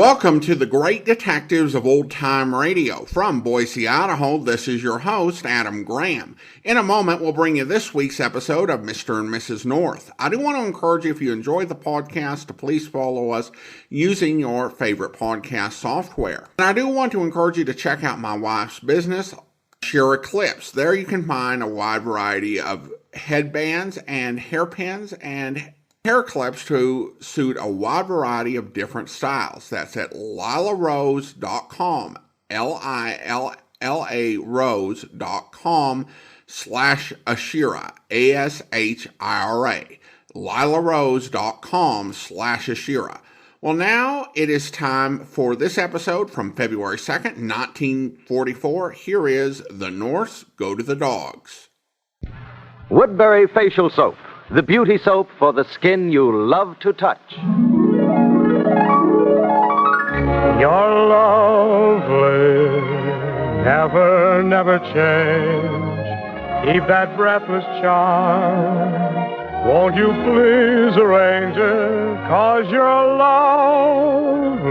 Welcome to the Great Detectives of Old Time Radio. From Boise, Idaho, this is your host, Adam Graham. In a moment, we'll bring you this week's episode of Mr. and Mrs. North. I do want to encourage you, if you enjoy the podcast, to please follow us using your favorite podcast software. And I do want to encourage you to check out my wife's business, Shira Clips. There you can find a wide variety of headbands and hairpins and hair clips to suit a wide variety of different styles. That's at lilarose.com, L-I-L-L-A rose.com/Ashira, A-S-H-I-R-A, lilarose.com/Ashira. Well, now it is time for this episode from February 2nd, 1944. Here is The Norths Go to the Dogs. Woodbury Facial Soap, the beauty soap for the skin you love to touch. You're lovely, never, never change. Keep that breathless charm. Won't you please arrange it? 'Cause you're lovely,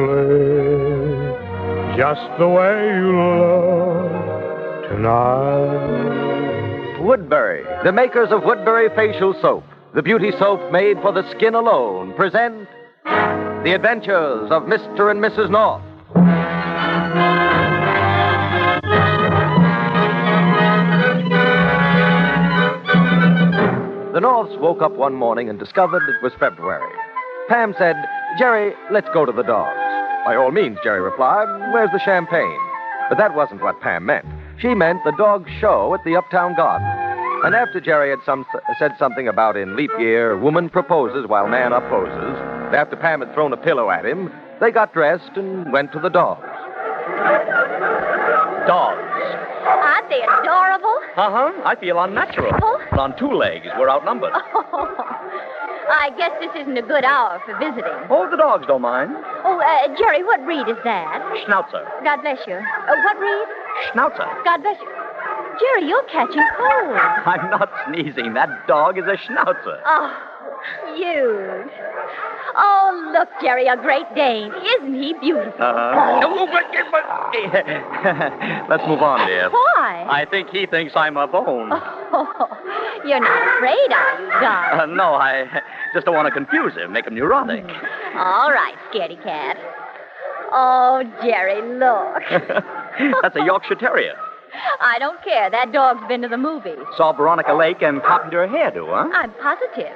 just the way you look tonight. Woodbury, the makers of Woodbury Facial Soap, the beauty soap made for the skin alone, present The Adventures of Mr. and Mrs. North. The Norths woke up one morning and discovered it was February. Pam said, "Jerry, let's go to the dogs." "By all means," Jerry replied. "Where's the champagne?" But that wasn't what Pam meant. She meant the dog show at the Uptown Garden. And after Jerry had said something about in leap year, woman proposes while man opposes, and after Pam had thrown a pillow at him, they got dressed and went to the dogs. Dogs. Aren't they adorable? Uh-huh. I feel unnatural. But on two legs, we're outnumbered. I guess this isn't a good hour for visiting. Oh, the dogs don't mind. Oh, Jerry, what breed is that? Schnauzer. God bless you. What breed? Schnauzer. God bless you. Jerry, you're catching cold. I'm not sneezing. That dog is a Schnauzer. Oh, cute. Oh, look, Jerry, a Great Dane. Isn't he beautiful? Let's move on, dear. Why? I think he thinks I'm a bone. Oh, you're not afraid, are you, darling? No, I just don't want to confuse him, make him neurotic. All right, scaredy cat. Oh, Jerry, look. That's a Yorkshire Terrier. I don't care. That dog's been to the movies. Saw Veronica Lake and copied her hairdo, huh? I'm positive.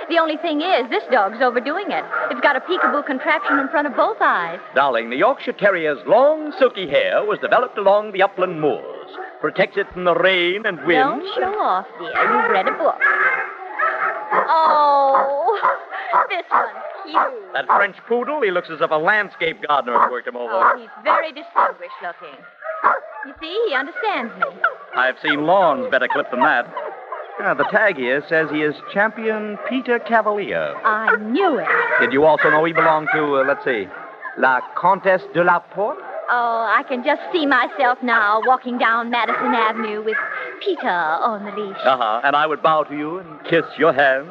The only thing is, this dog's overdoing it. It's got a peekaboo contraption in front of both eyes. Darling, the Yorkshire Terrier's long, silky hair was developed along the upland moors. Protects it from the rain and wind. Don't show off, dear. You've read a book. Oh, this one's cute. That French poodle, he looks as if a landscape gardener had worked him over. Oh, he's very distinguished looking. You see, he understands me. I've seen lawns better clipped than that. The tag here says he is Champion Peter Cavalier. I knew it. Did you also know he belonged to, let's see, La Countess de la Porte? Oh, I can just see myself now walking down Madison Avenue with Peter on the leash. Uh-huh. And I would bow to you and kiss your hand.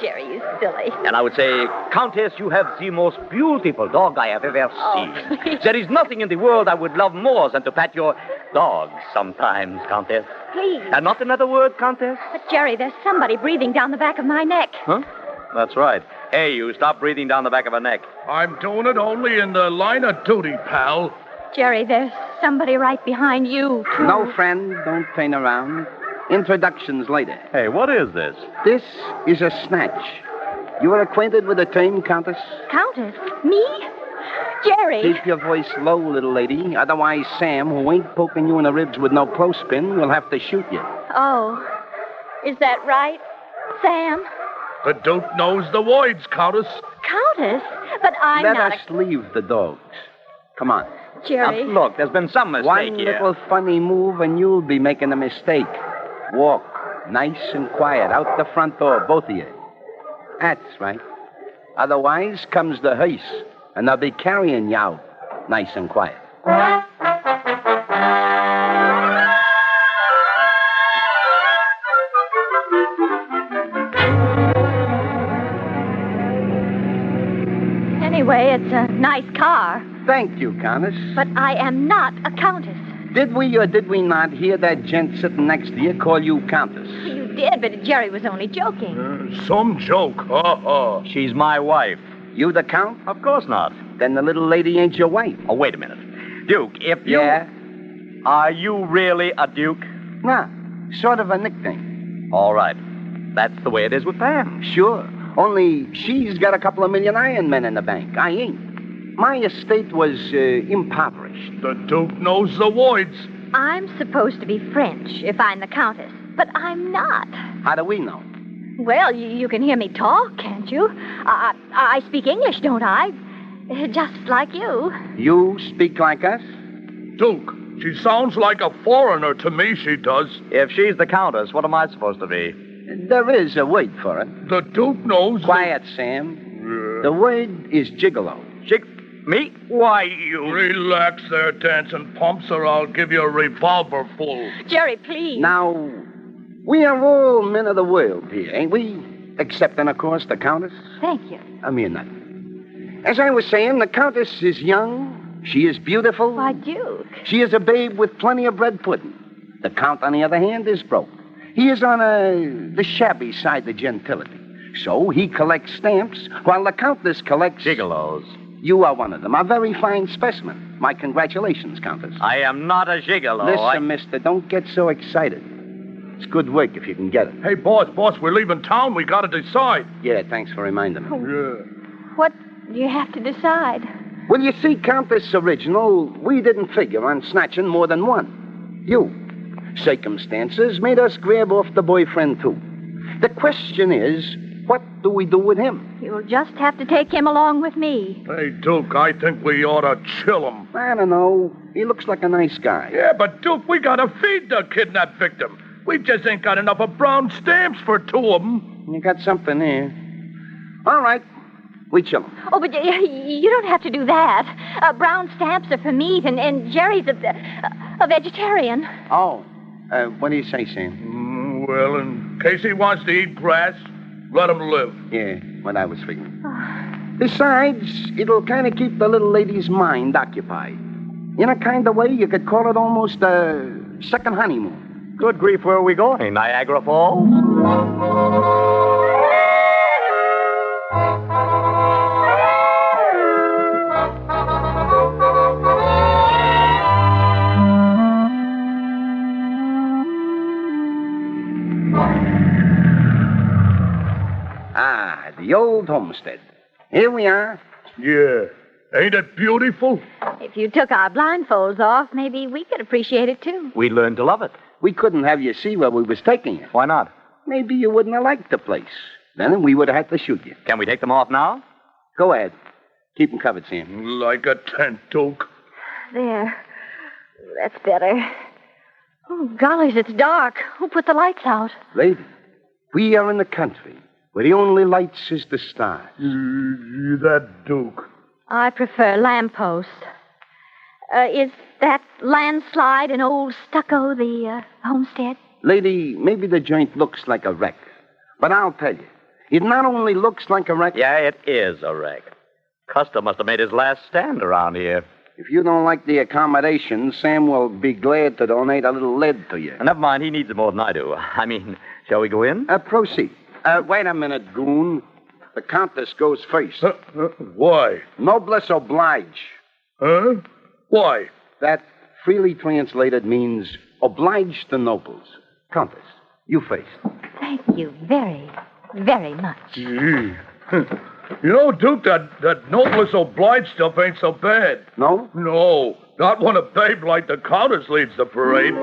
Jerry, you silly. And I would say, Countess, you have the most beautiful dog I have ever seen. Please. There is nothing in the world I would love more than to pat your dog sometimes, Countess. Please. And not another word, Countess? But, Jerry, there's somebody breathing down the back of my neck. Huh? That's right. Hey, you, stop breathing down the back of her neck. I'm doing it only in the line of duty, pal. Jerry, there's somebody right behind you, too. No, friend, don't turn around. Introductions later. Hey, what is this? This is a snatch. You are acquainted with the term, Countess? Countess? Me? Jerry? Keep your voice low, little lady. Otherwise, Sam, who ain't poking you in the ribs with no clothespin, will have to shoot you. Oh, is that right, Sam? The dope knows the voids, Countess. Countess? But I'm Let not us leave the dogs. Come on. Jerry. Look, there's been some mistake One here. little funny move and you'll be making a mistake. Walk nice and quiet out the front door, both of you. That's right. Otherwise comes the hearse, and they'll be carrying you out nice and quiet. Anyway, it's a nice car, Thank you, Countess. but I am not a countess. Did we or did we not hear that gent sitting next to you call you Countess? You did, but Jerry was only joking. Some joke. Ha. She's my wife. You the Count? Of course not. Then the little lady ain't your wife. Oh, wait a minute. Duke, if you... Yeah? Are you really a Duke? Nah, sort of a nickname. All right. That's the way it is with Pam. Sure. Only she's got a couple of million Iron Men in the bank. I ain't. My estate was impoverished. The Duke knows the words. I'm supposed to be French if I'm the countess, but I'm not. How do we know? Well, you can hear me talk, can't you? I speak English, don't I? Just like you. You speak like us? Duke, she sounds like a foreigner to me, she does. If she's the Countess, what am I supposed to be? There is a word for it. The Duke knows... Quiet, Sam. The word is gigolo. Me? Why, you... Relax there, dancing pumps, or I'll give you a revolver full. Jerry, please. Now, we are all men of the world here, ain't we? Excepting, of course, the Countess. Thank you. A mere nothing. As I was saying, the Countess is young. She is beautiful. Why, Duke. She is a babe with plenty of bread pudding. The Count, on the other hand, is broke. He is on the shabby side of gentility. So he collects stamps, while the Countess collects... Gigolos. You are one of them. A very fine specimen. My congratulations, Countess. I am not a gigolo. Listen, mister, don't get so excited. It's good work if you can get it. Hey, boss, we're leaving town. We gotta decide. Yeah, thanks for reminding me. Yeah. What do you have to decide? Well, you see, Countess Original, we didn't figure on snatching more than one. You. Circumstances made us grab off the boyfriend, too. The question is, what do we do with him? You'll just have to take him along with me. Hey, Duke, I think we ought to chill him. I don't know. He looks like a nice guy. Yeah, but, Duke, we gotta feed the kidnapped victim. We just ain't got enough of brown stamps for two of them. You got something there. All right. We chill him. Oh, but you don't have to do that. Brown stamps are for meat, and Jerry's a vegetarian. Oh. What do you say, Sam? Well, in case he wants to eat grass, let him live. Yeah, what I was figuring. Besides, it'll kind of keep the little lady's mind occupied. In a kind of way, you could call it almost a second honeymoon. Good grief, where are we going? Niagara Falls? The old homestead. Here we are. Yeah. Ain't it beautiful? If you took our blindfolds off, maybe we could appreciate it, too. We learned to love it. We couldn't have you see where we was taking you. Why not? Maybe you wouldn't have liked the place. Then we would have had to shoot you. Can we take them off now? Go ahead. Keep them covered, Sam. Like a tent, Duke. There. That's better. Oh, gollies, it's dark. Who put the lights out? Lady, we are in the country where the only lights is the stars. That Duke. I prefer lampposts. Is that landslide and old stucco the homestead? Lady, maybe the joint looks like a wreck. But I'll tell you, it not only looks like a wreck... Yeah, it is a wreck. Custer must have made his last stand around here. If you don't like the accommodations, Sam will be glad to donate a little lead to you. Never mind, he needs it more than I do. I mean, shall we go in? Proceed. Wait a minute, goon. The Countess goes first. Why? Noblesse oblige. Huh? Why? That, freely translated, means oblige the nobles. Countess, you first. Thank you very, very much. Gee. You know, Duke, that noblesse oblige stuff ain't so bad. No? No. Not when a babe like the Countess leads the parade.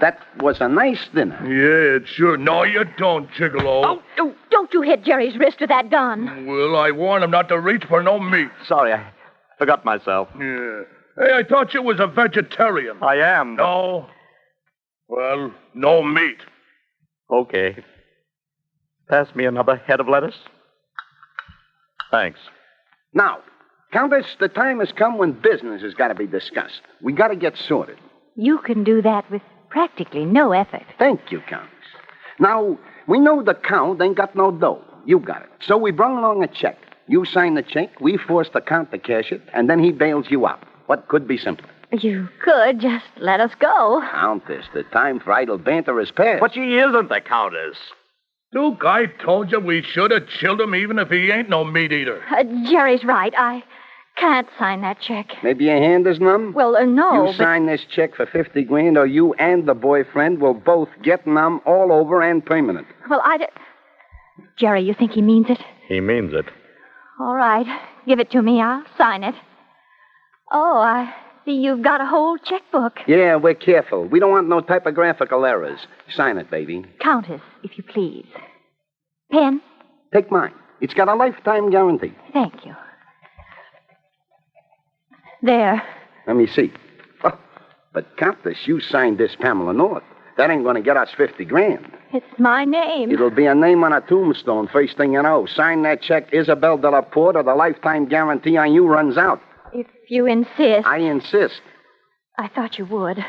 That was a nice dinner. Yeah, it sure. No, you don't, Gigolo. Oh, don't you hit Jerry's wrist with that gun. Well, I warned him not to reach for no meat. Sorry, I forgot myself. Yeah. Hey, I thought you was a vegetarian. I am. But... No. Well, no meat. Okay. Pass me another head of lettuce. Thanks. Now, Countess, the time has come when business has got to be discussed. We got to get sorted. You can do that with practically no effort. Thank you, Countess. Now, we know the Count ain't got no dough. You got it. So we brung along a check. You sign the check, we force the Count to cash it, and then he bails you out. What could be simpler? You could just let us go. Countess, the time for idle banter is past. But she isn't the Countess. Duke, I told you we should have chilled him even if he ain't no meat eater. Jerry's right. I can't sign that check. Maybe your hand is numb? Well, no, You sign this check for $50,000, or you and the boyfriend will both get numb all over and permanent. Well, Jerry, you think he means it? He means it. All right. Give it to me. I'll sign it. Oh, I see you've got a whole checkbook. Yeah, we're careful. We don't want no typographical errors. Sign it, baby. Countess, if you please. Pen? Take mine. It's got a lifetime guarantee. Thank you. There. Let me see. Oh, but, Countess, you signed this Pamela North. That ain't going to get us $50,000. It's my name. It'll be a name on a tombstone first thing you know. Sign that check, Isabel de la Porte, or the lifetime guarantee on you runs out. If you insist. I insist. I thought you would.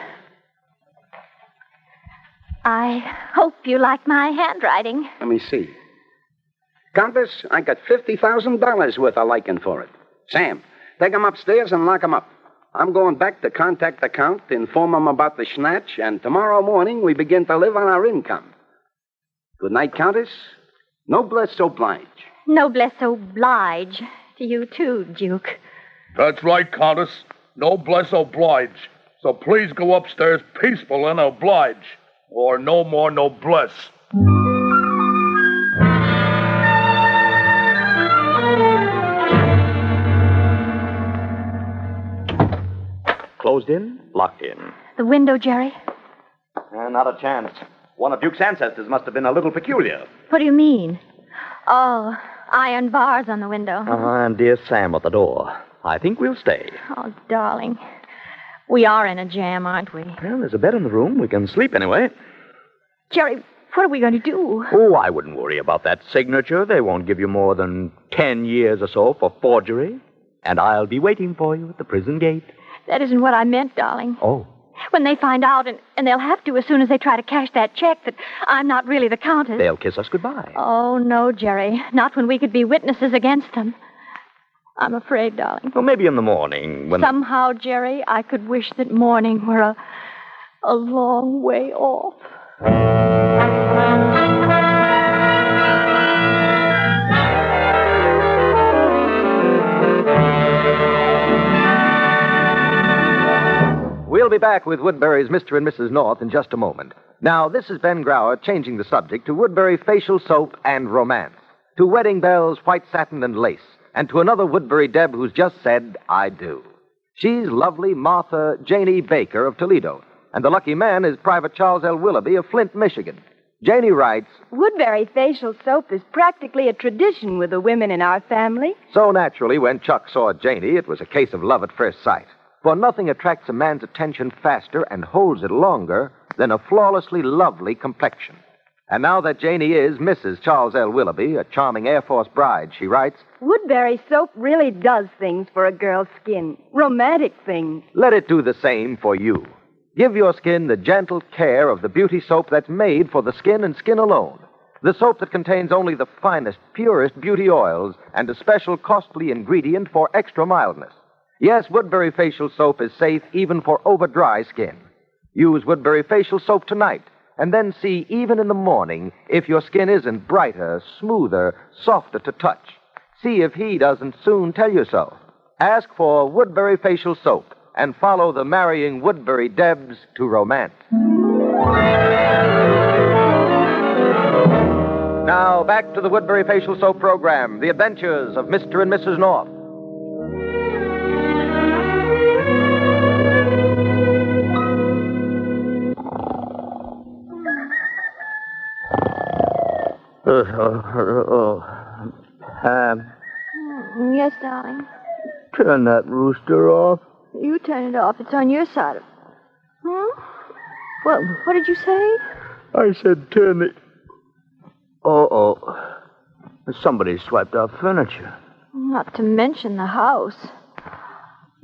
I hope you like my handwriting. Let me see. Countess, I got $50,000 worth of liking for it. Sam, take 'em upstairs and lock 'em up. I'm going back to contact the Count, inform him about the snatch, and tomorrow morning we begin to live on our income. Good night, Countess. Noblesse oblige. Noblesse oblige to you, too, Duke. That's right, Countess. Noblesse oblige. So please go upstairs peaceful and oblige. Or no more noblesse. Closed in, locked in. The window, Jerry? Not a chance. One of Duke's ancestors must have been a little peculiar. What do you mean? Oh, iron bars on the window. And dear Sam at the door. I think we'll stay. Oh, darling. We are in a jam, aren't we? Well, there's a bed in the room. We can sleep anyway. Jerry, what are we going to do? Oh, I wouldn't worry about that signature. They won't give you more than 10 years or so for forgery. And I'll be waiting for you at the prison gate. That isn't what I meant, darling. Oh. When they find out, and they'll have to as soon as they try to cash that check, that I'm not really the Countess. They'll kiss us goodbye. Oh, no, Jerry. Not when we could be witnesses against them. I'm afraid, darling. Well, maybe in the morning when... Somehow, Jerry, I could wish that morning were a long way off. We'll be back with Woodbury's Mr. and Mrs. North in just a moment. Now, this is Ben Grauer changing the subject to Woodbury facial soap and romance, to wedding bells, white satin, and lace, and to another Woodbury Deb who's just said, I do. She's lovely Martha Janie Baker of Toledo, and the lucky man is Private Charles L. Willoughby of Flint, Michigan. Janie writes, Woodbury facial soap is practically a tradition with the women in our family. So naturally, when Chuck saw Janie, it was a case of love at first sight. For nothing attracts a man's attention faster and holds it longer than a flawlessly lovely complexion. And now that Janie is Mrs. Charles L. Willoughby, a charming Air Force bride, she writes, Woodbury soap really does things for a girl's skin. Romantic things. let it do the same for you. Give your skin the gentle care of the beauty soap that's made for the skin and skin alone. The soap that contains only the finest, purest beauty oils and a special costly ingredient for extra mildness. Yes, Woodbury facial soap is safe even for over-dry skin. Use Woodbury facial soap tonight, and then see even in the morning if your skin isn't brighter, smoother, softer to touch. See if he doesn't soon tell you so. Ask for Woodbury facial soap and follow the marrying Woodbury Debs to romance. Now, back to the Woodbury facial soap program, The Adventures of Mr. and Mrs. North. Yes, darling. Turn that rooster off. You turn it off. It's on your side of... What did you say? I said turn it... Uh-oh. Somebody swiped our furniture. Not to mention the house.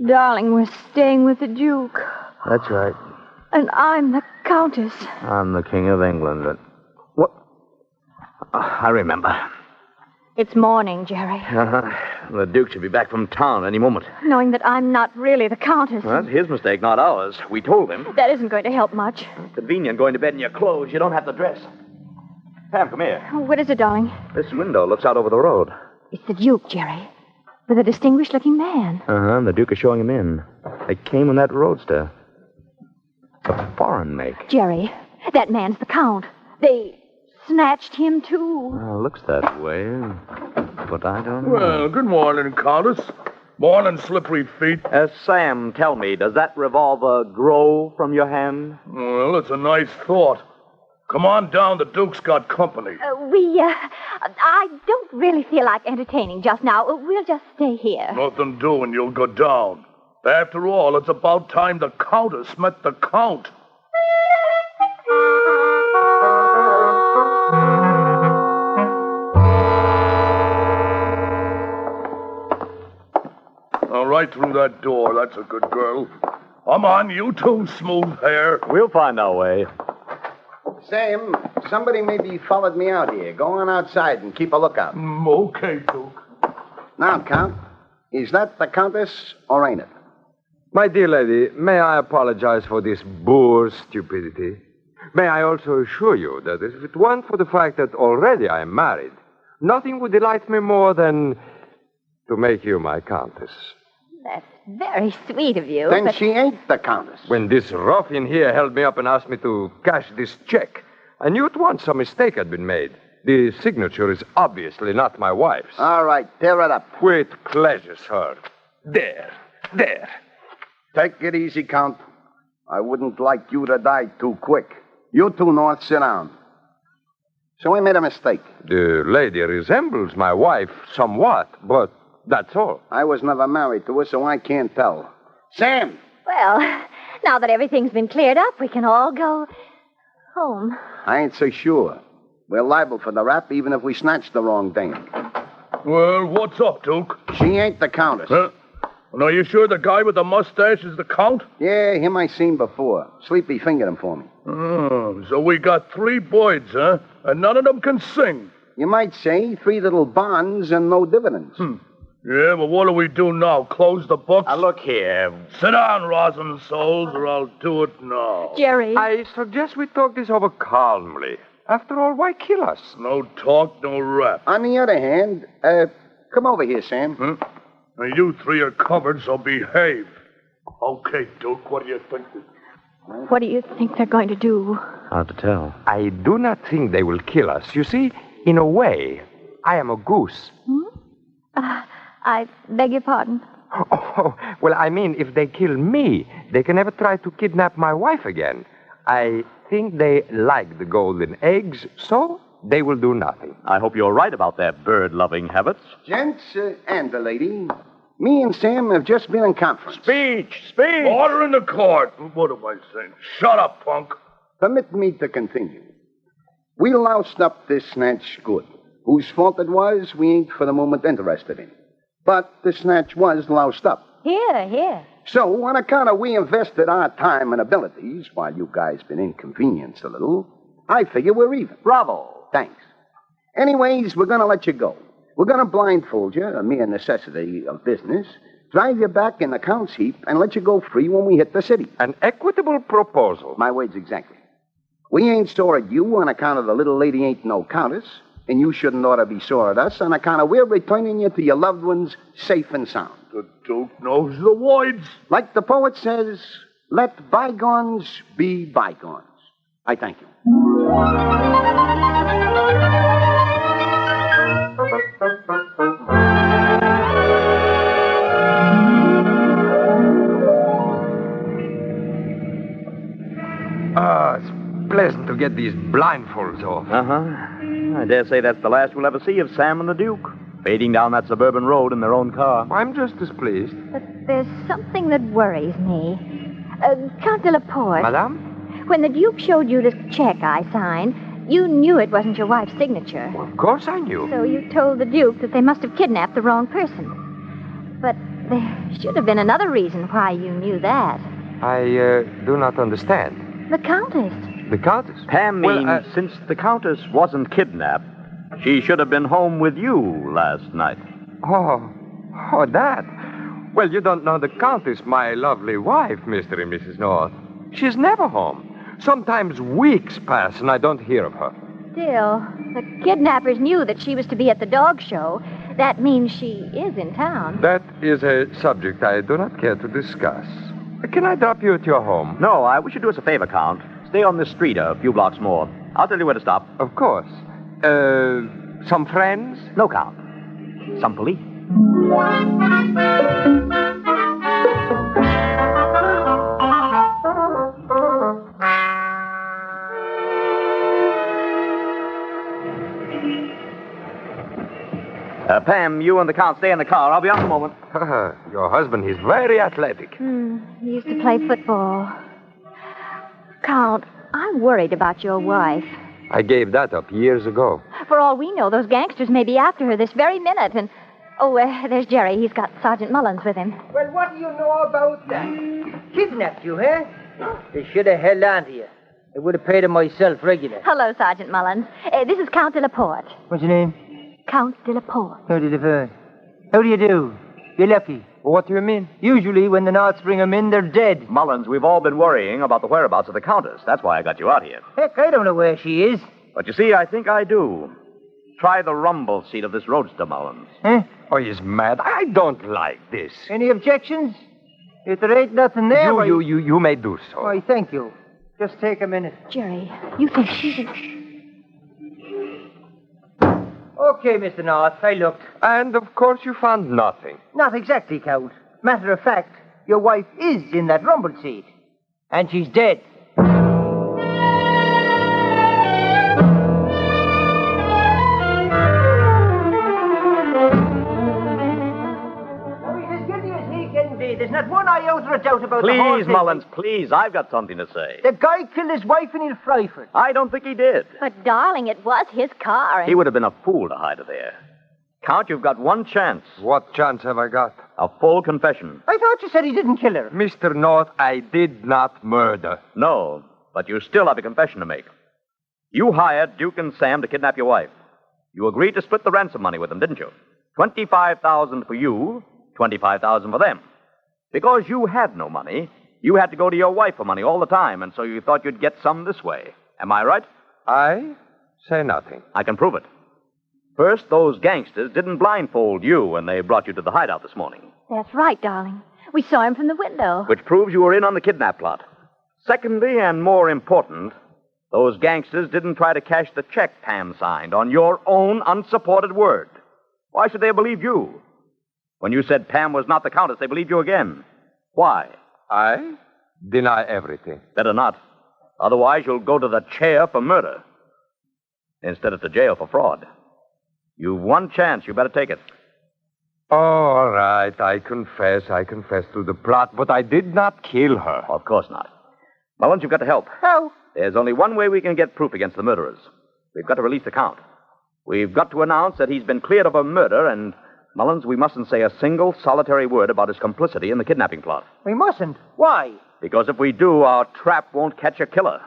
Darling, we're staying with the Duke. That's right. And I'm the Countess. I'm the King of England. What? I remember. It's morning, Jerry. The Duke should be back from town any moment. Knowing that I'm not really the Countess. Well, that's his mistake, not ours. We told him. That isn't going to help much. Convenient going to bed in your clothes. You don't have to dress. Pam, come here. What is it, darling? This window looks out over the road. It's the Duke, Jerry. With a distinguished-looking man. The Duke is showing him in. They came in that roadster. A foreign make. Jerry, that man's the Count. They snatched him, too. Well, looks that way. But I don't know. Well, good morning, Countess. Morning, slippery feet. Sam, tell me, does that revolver grow from your hand? Well, it's a nice thought. Come on down. The Duke's got company. I don't really feel like entertaining just now. We'll just stay here. Nothing doing. You'll go down. After all, it's about time the Countess met the Count. Right through that door. That's a good girl. Come on, you two, smooth hair. We'll find our way. Sam, somebody maybe followed me out here. Go on outside and keep a lookout. Okay, Duke. Now, Count, is that the Countess or ain't it? My dear lady, may I apologize for this boor stupidity? May I also assure you that if it weren't for the fact that already I am married, nothing would delight me more than to make you my Countess. That's very sweet of you. Then she ain't the Countess. When this ruffian here held me up and asked me to cash this check, I knew at once a mistake had been made. The signature is obviously not my wife's. All right, tear it up. With pleasure, sir. There. Take it easy, Count. I wouldn't like you to die too quick. You two, North, sit down. So I made a mistake. The lady resembles my wife somewhat, but that's all. I was never married to her, so I can't tell. Sam! Well, now that everything's been cleared up, we can all go home. I ain't so sure. We're liable for the rap even if we snatch the wrong dame. Well, what's up, Duke? She ain't the Countess. Huh? And are you sure the guy with the mustache is the Count? Yeah, him I seen before. Sleepy fingered him for me. Oh, so we got 3 boys, huh? And none of them can sing. You might say 3 little bonds and no dividends. Yeah, but what do we do now? Close the books? Look here. Sit down, rosin souls, or I'll do it now. Jerry. I suggest we talk this over calmly. After all, why kill us? No talk, no rap. On the other hand, come over here, Sam. Huh? Now, you 3 are covered, so behave. Okay, Duke, what do you think? What do you think they're going to do? Hard to tell. I do not think they will kill us. You see, in a way, I am a goose. I beg your pardon. Oh, well, I mean, if they kill me, they can never try to kidnap my wife again. I think they like the golden eggs, so they will do nothing. I hope you're right about their bird-loving habits. Gents and the lady, me and Sam have just been in conference. Speech! Order in the court. What am I saying? Shut up, punk. Permit me to continue. We loused up this snatch good. Whose fault it was, we ain't for the moment interested in. But the snatch was loused up. Here. So, on account of we invested our time and abilities, while you guys been inconvenienced a little, I figure we're even. Bravo. Thanks. Anyways, we're going to let you go. We're going to blindfold you, a mere necessity of business, drive you back in the Count's heap, and let you go free when we hit the city. An equitable proposal. My words exactly. We ain't sore at you on account of the little lady ain't no Countess, and you shouldn't ought to be sore at us on account of we're returning you to your loved ones safe and sound. The Duke knows the words. Like the poet says, let bygones be bygones. I thank you. It's pleasant to get these blindfolds off. I dare say that's the last we'll ever see of Sam and the Duke, fading down that suburban road in their own car. I'm just as pleased. But there's something that worries me. Count de la Porte. Madame? When the Duke showed you the check I signed, You knew it wasn't your wife's signature. Well, of course I knew. So you told the Duke that they must have kidnapped the wrong person. But there should have been another reason why you knew that. I do not understand. The Countess. The Countess? Pam means since the Countess wasn't kidnapped, she should have been home with you last night. Oh, that. Well, you don't know the Countess, my lovely wife, Mr. and Mrs. North. She's never home. Sometimes weeks pass and I don't hear of her. Still, the kidnappers knew that she was to be at the dog show. That means she is in town. That is a subject I do not care to discuss. Can I drop you at your home? No, I wish you'd do us a favor, Count. Stay on this street a few blocks more. I'll tell you where to stop. Of course. Some friends? No, Count. Some police. Pam, you and the Count stay in the car. I'll be out in a moment. Your husband is very athletic. He used to play football. Count, I'm worried about your wife. I gave that up years ago. For all we know, those gangsters may be after her this very minute. And, there's Jerry. He's got Sergeant Mullins with him. Well, what do you know about that? Kidnapped you, eh? They should have held on to you. I would have paid him myself regular. Hello, Sergeant Mullins. This is Count de la Porte. What's your name? Count de la Porte. How do you do? You're lucky. What do you mean? Usually, when the Norths bring them in, they're dead. Mullins, we've all been worrying about the whereabouts of the Countess. That's why I got you out here. Heck, I don't know where she is. But you see, I think I do. Try the rumble seat of this roadster, Mullins. Huh? Oh, he's mad. I don't like this. Any objections? If there ain't nothing there... You may do so. Why, thank you. Just take a minute. Jerry, you think she's... Okay, Mr. North, I looked. And, of course, you found nothing. Not exactly, Count. Matter of fact, your wife is in that rumble seat. And she's dead. There's not one iota of doubt about the whole thing. Please, Mullins, please. I've got something to say. The guy killed his wife in his Fryford. I don't think he did. But, darling, it was his car. He would have been a fool to hide her there. Count, you've got one chance. What chance have I got? A full confession. I thought you said he didn't kill her. Mr. North, I did not murder. No, but you still have a confession to make. You hired Duke and Sam to kidnap your wife. You agreed to split the ransom money with them, didn't you? $25,000 for you, $25,000 for them. Because you had no money, you had to go to your wife for money all the time, and so you thought you'd get some this way. Am I right? I say nothing. I can prove it. First, those gangsters didn't blindfold you when they brought you to the hideout this morning. That's right, darling. We saw him from the window. Which proves you were in on the kidnap plot. Secondly, and more important, those gangsters didn't try to cash the check Pam signed on your own unsupported word. Why should they believe you? When you said Pam was not the Countess, they believed you again. Why? I deny everything. Better not. Otherwise, you'll go to the chair for murder instead of to jail for fraud. You've one chance. You better take it. All right, I confess to the plot, but I did not kill her. Of course not. Mullins, you've got to help. How? There's only one way we can get proof against the murderers. We've got to release the Count. We've got to announce that he's been cleared of a murder, and, Mullins, we mustn't say a single solitary word about his complicity in the kidnapping plot. We mustn't. Why? Because if we do, our trap won't catch a killer.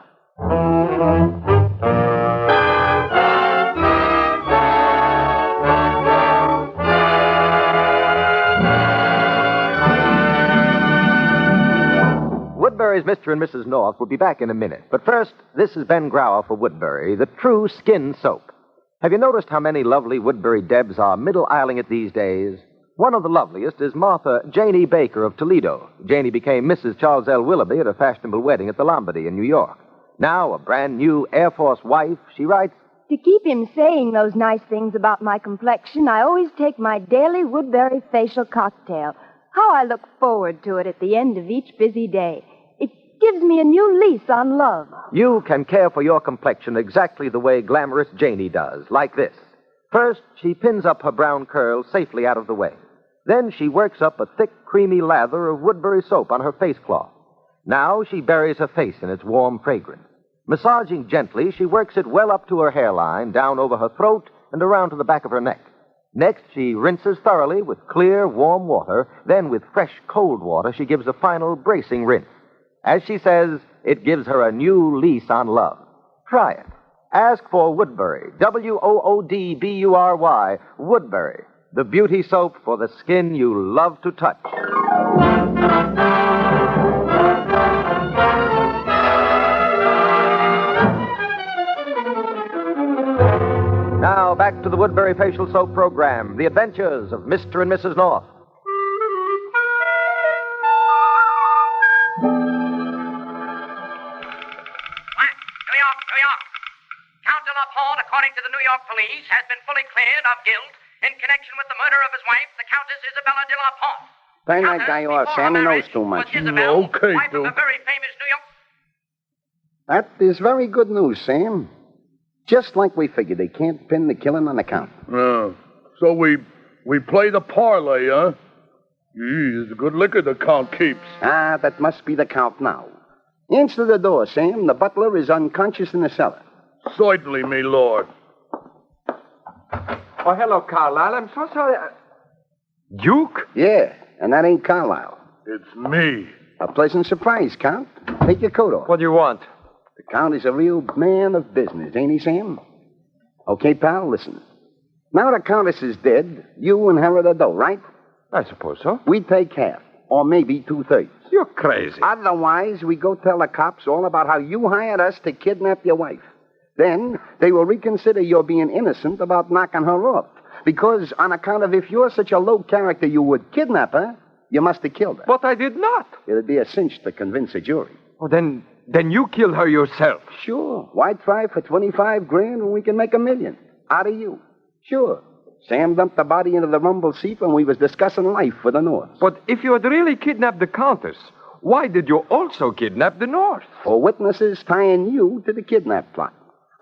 Woodbury's Mr. and Mrs. North will be back in a minute. But first, this is Ben Grauer for Woodbury, the true skin soap. Have you noticed how many lovely Woodbury Debs are middle-aisling it these days? One of the loveliest is Martha Janie Baker of Toledo. Janie became Mrs. Charles L. Willoughby at a fashionable wedding at the Lombardy in New York. Now, a brand-new Air Force wife, she writes, To keep him saying those nice things about my complexion, I always take my daily Woodbury facial cocktail. How I look forward to it at the end of each busy day. It gives me a new lease on love. You can care for your complexion exactly the way glamorous Janie does, like this. First, she pins up her brown curls safely out of the way. Then she works up a thick, creamy lather of Woodbury soap on her face cloth. Now she buries her face in its warm fragrance. Massaging gently, she works it well up to her hairline, down over her throat, and around to the back of her neck. Next, she rinses thoroughly with clear, warm water. Then, with fresh, cold water, she gives a final bracing rinse. As she says, it gives her a new lease on love. Try it. Ask for Woodbury, Woodbury, Woodbury, the beauty soap for the skin you love to touch. Now, back to the Woodbury Facial Soap program, The Adventures of Mr. and Mrs. North. According to the New York police, has been fully cleared of guilt in connection with the murder of his wife, the Countess Isabella de la Pont. Turn that guy off, Sam. He knows too much. Okay, wife of Duke. a very famous New York... That is very good news, Sam. Just like we figured, they can't pin the killing on the Count. So we play the parlay, huh? Gee, it's good liquor the Count keeps. Ah, that must be the Count now. Answer the door, Sam. The butler is unconscious in the cellar. Certainly, me lord. Oh, hello, Carlyle. I'm so sorry. Duke? Yeah, and that ain't Carlyle. It's me. A pleasant surprise, Count. Take your coat off. What do you want? The Count is a real man of business, ain't he, Sam? Okay, pal, listen. Now the Countess is dead, you inherit the dough, right? I suppose so. We take half, or maybe 2/3. You're crazy. Otherwise, we go tell the cops all about how you hired us to kidnap your wife. Then they will reconsider your being innocent about knocking her off. Because on account of if you're such a low character you would kidnap her, you must have killed her. But I did not. It'd be a cinch to convince a jury. Oh, then you killed her yourself. Sure. Why try for 25 grand when we can make $1 million? Out of you. Sure. Sam dumped the body into the rumble seat when we was discussing life for the North. But if you had really kidnapped the Countess, why did you also kidnap the North? For witnesses tying you to the kidnap plot.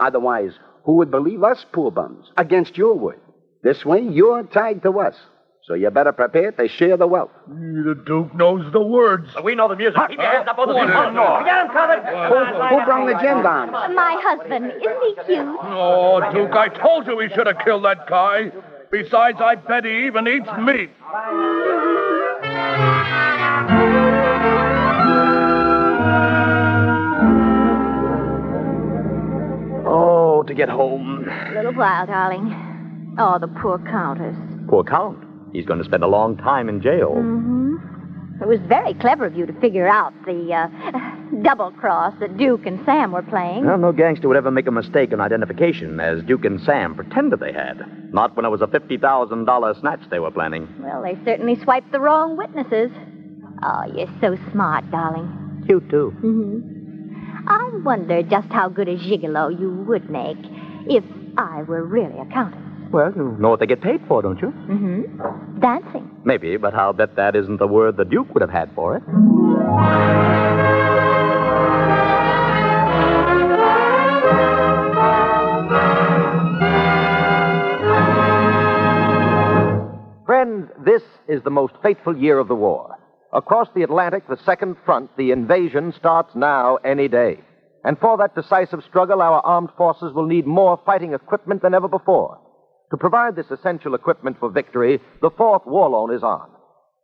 Otherwise, who would believe us poor bums against your word? This way, you're tied to us. So you better prepare to share the wealth. The Duke knows the words. We know the music. Keep your hands up, both of you. What is it? Get him covered. Who brought the gin down? My husband. Isn't he cute? Oh, Duke, I told you he should have killed that guy. Besides, I bet he even eats meat. Oh, to get home. A little while, darling. Oh, the poor Countess. Poor Count. He's going to spend a long time in jail. Mm-hmm. It was very clever of you to figure out the double cross that Duke and Sam were playing. Well, no gangster would ever make a mistake on identification, as Duke and Sam pretended they had. Not when it was a $50,000 snatch they were planning. Well, they certainly swiped the wrong witnesses. Oh, you're so smart, darling. Cute, too. Mm-hmm. I wonder just how good a gigolo you would make if I were really a countess. Well, you know what they get paid for, don't you? Mm-hmm. Dancing. Maybe, but I'll bet that isn't the word the Duke would have had for it. Friends, this is the most fateful year of the war. Across the Atlantic, the second front, the invasion starts now, any day. And for that decisive struggle, our armed forces will need more fighting equipment than ever before. To provide this essential equipment for victory, the fourth war loan is on.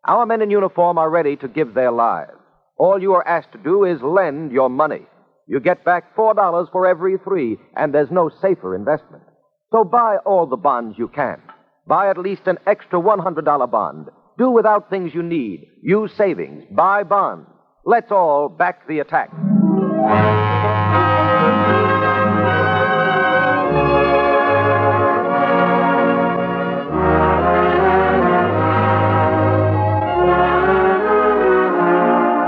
Our men in uniform are ready to give their lives. All you are asked to do is lend your money. You get back $4 for every 3, and there's no safer investment. So buy all the bonds you can. Buy at least an extra $100 bond. Do without things you need. Use savings. Buy bonds. Let's all back the attack.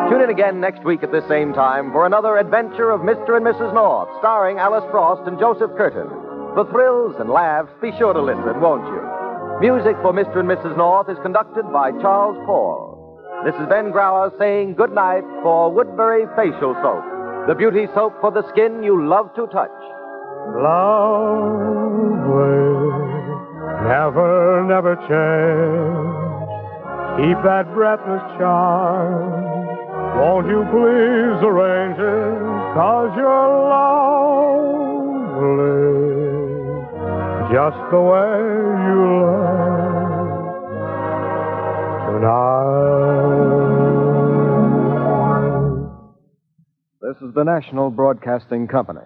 Tune in again next week at this same time for another adventure of Mr. and Mrs. North, starring Alice Frost and Joseph Curtin. For thrills and laughs, be sure to listen, won't you? Music for Mr. and Mrs. North is conducted by Charles Paul. This is Ben Grauer saying good night for Woodbury Facial Soap, the beauty soap for the skin you love to touch. Love will never, never change. Keep that breathless charm. Won't you please arrange it? 'Cause your love just the way you look tonight. This is the National Broadcasting Company.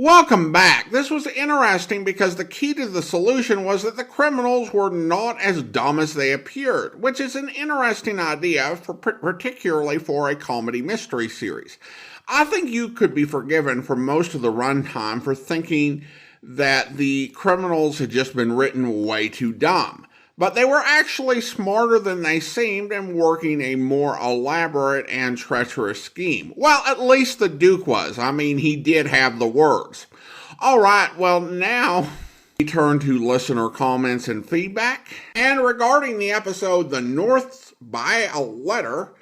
Welcome back. This was interesting because the key to the solution was that the criminals were not as dumb as they appeared, which is an interesting idea, particularly for a comedy mystery series. I think you could be forgiven for most of the runtime for thinking that the criminals had just been written way too dumb. But they were actually smarter than they seemed and working a more elaborate and treacherous scheme. Well, at least the Duke was. I mean, he did have the words. All right, well, now we turn to listener comments and feedback. And regarding the episode, The North by a Letter,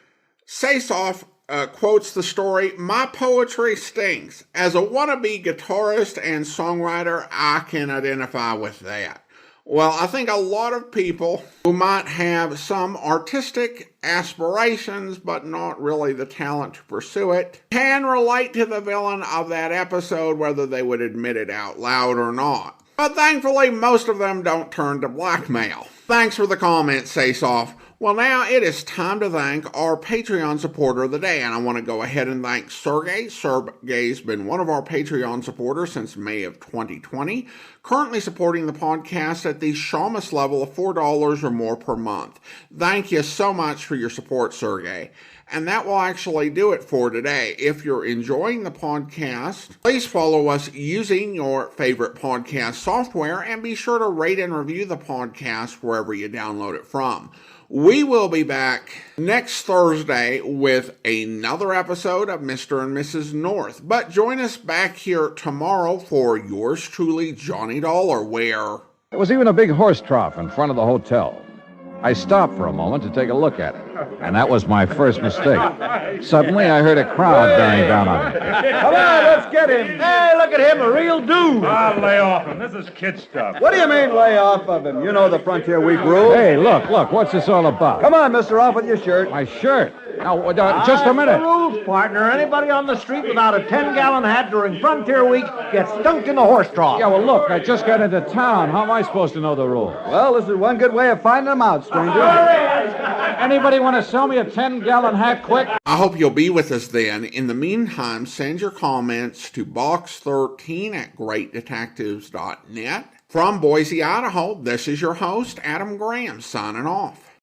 Sasoff quotes the story, "My poetry stinks. As a wannabe guitarist and songwriter, I can identify with that." Well, I think a lot of people who might have some artistic aspirations but not really the talent to pursue it can relate to the villain of that episode, whether they would admit it out loud or not. But thankfully, most of them don't turn to blackmail. Thanks for the comment, Sasoff. Well, now it is time to thank our Patreon supporter of the day, and I want to go ahead and thank Sergey. Sergey's been one of our Patreon supporters since May of 2020, currently supporting the podcast at the Shamus level of $4 or more per month. Thank you so much for your support, Sergey. And that will actually do it for today. If you're enjoying the podcast, please follow us using your favorite podcast software and be sure to rate and review the podcast wherever you download it from. We will be back next Thursday with another episode of Mr. and Mrs. North. But join us back here tomorrow for yours truly, Johnny Dollar, where... There was even a big horse trough in front of the hotel. I stopped for a moment to take a look at it, and that was my first mistake. Suddenly, I heard a crowd bearing down on me. Come on, let's get him. Hey, look at him, a real dude. I'll lay off him. This is kid stuff. What do you mean, lay off of him? You know the Frontier Week rule. Hey, look, what's this all about? Come on, mister, off with your shirt. My shirt? Now, just a minute. The rules, partner. Anybody on the street without a 10-gallon hat during Frontier Week gets dunked in the horse trough. Yeah, well, look, I just got into town. How am I supposed to know the rules? Well, this is one good way of finding them out, stranger. Anybody want to sell me a 10-gallon hat quick? I hope you'll be with us then. In the meantime, send your comments to box13@greatdetectives.net. From Boise, Idaho, this is your host, Adam Graham, signing off.